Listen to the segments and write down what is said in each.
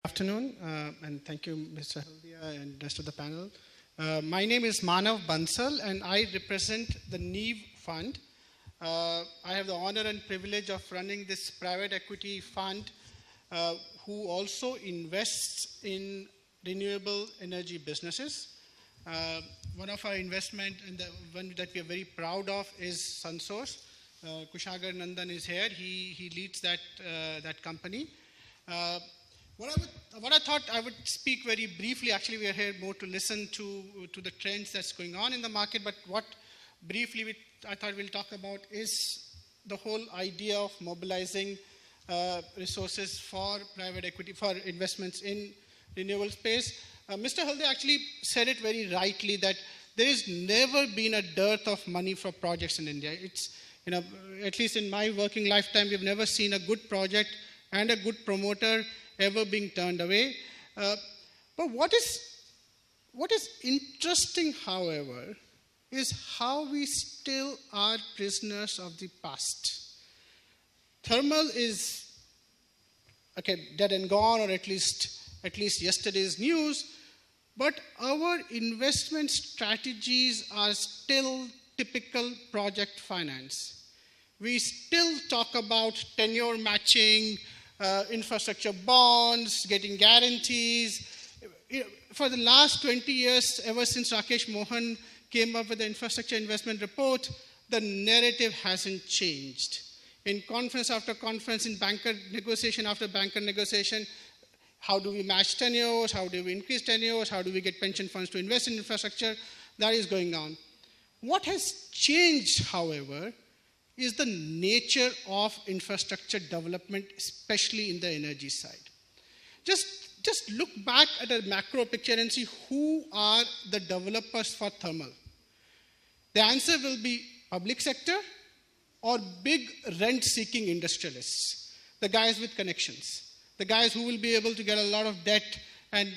Afternoon, and thank you, Mr. Haldia and rest of the panel. My name is Manav Bansal, and I represent the Neev fund. I have the honor and privilege of running this private equity fund, who also invests in renewable energy businesses. One of our investment, and the one that we are very proud of, is SunSource. Kushagar Nandan is here. He leads that company. What I thought I would speak very briefly, actually we are here more to listen to the trends that's going on in the market, but what briefly I thought we'll talk about is the whole idea of mobilizing resources for private equity, for investments in renewable space. Mr. Halde actually said it very rightly that there has never been a dearth of money for projects in India. It's, at least in my working lifetime, we've never seen a good project and a good promoter ever being turned away. But what is interesting, however, is how we still are prisoners of the past. Thermal is dead and gone, or at least yesterday's news, but our investment strategies are still typical project finance. We still talk about tenure matching, infrastructure bonds, getting guarantees. For the last 20 years, ever since Rakesh Mohan came up with the infrastructure investment report, the narrative hasn't changed. In conference after conference, in banker negotiation after banker negotiation, how do we match tenures? How do we increase tenures? How do we get pension funds to invest in infrastructure? That is going on. What has changed, however, is the nature of infrastructure development, especially in the energy side. Just look back at a macro picture and see who are the developers for thermal. The answer will be public sector or big rent-seeking industrialists, the guys with connections, the guys who will be able to get a lot of debt and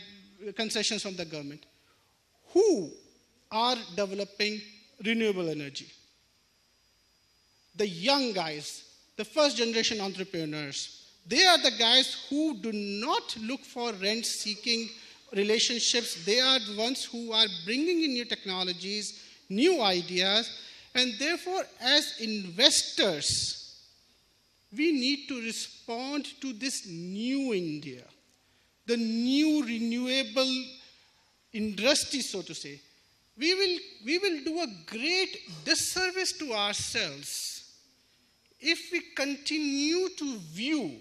concessions from the government. Who are developing renewable energy? The young guys, the first generation entrepreneurs, they are the guys who do not look for rent-seeking relationships. They are the ones who are bringing in new technologies, new ideas, and therefore as investors, we need to respond to this new India, the new renewable industry, so to say. We will do a great disservice to ourselves if we continue to view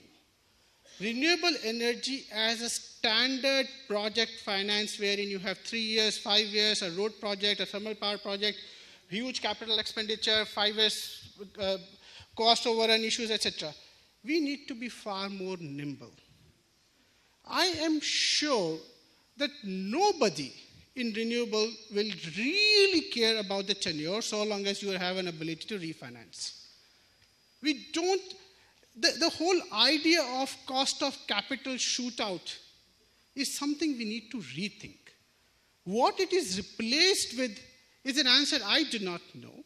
renewable energy as a standard project finance wherein you have 3 years, 5 years, a road project, a thermal power project, huge capital expenditure, 5 years cost overrun issues, etc. We need to be far more nimble. I am sure that nobody in renewable will really care about the tenure so long as you have an ability to refinance. The whole idea of cost of capital shootout is something we need to rethink. What it is replaced with is an answer I do not know.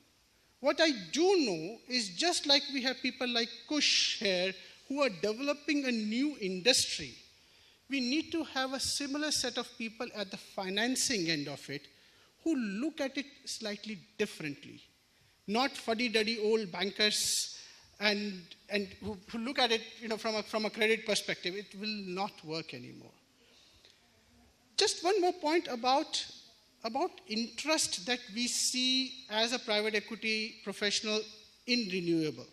What I do know is just like we have people like Kush here who are developing a new industry, we need to have a similar set of people at the financing end of it who look at it slightly differently. Not fuddy-duddy old bankers and who look at it from a credit perspective. It will not work anymore. Just one more point about interest that we see as a private equity professional in renewable.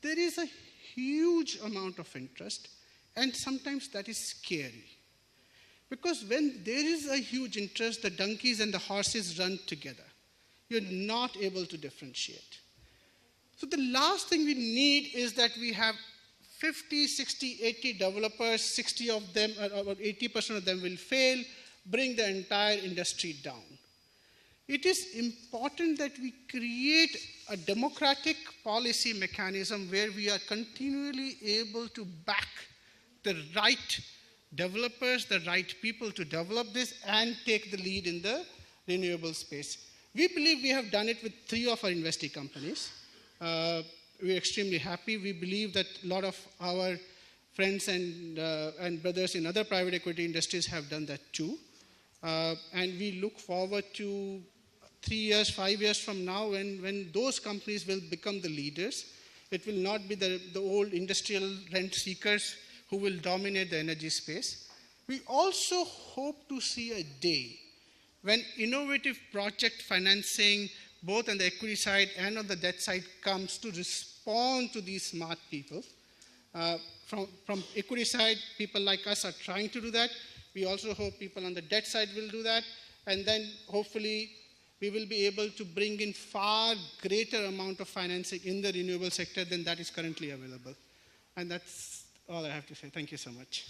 There is a huge amount of interest, and sometimes that is scary. Because when there is a huge interest, the donkeys and the horses run together. You're not able to differentiate. So the last thing we need is that we have 50, 60, 80 developers, 60 of them, about 80% of them will fail, bring the entire industry down. It is important that we create a democratic policy mechanism where we are continually able to back the right developers, the right people to develop this and take the lead in the renewable space. We believe we have done it with 3 of our investee companies. We're extremely happy. We believe that a lot of our friends and brothers in other private equity industries have done that too. And we look forward to 3 years, 5 years from now when those companies will become the leaders. It will not be the old industrial rent seekers who will dominate the energy space. We also hope to see a day when innovative project financing, both on the equity side and on the debt side, comes to respond to these smart people. From equity side, people like us are trying to do that. We also hope people on the debt side will do that. And then hopefully we will be able to bring in far greater amount of financing in the renewable sector than that is currently available. And that's all I have to say. Thank you so much.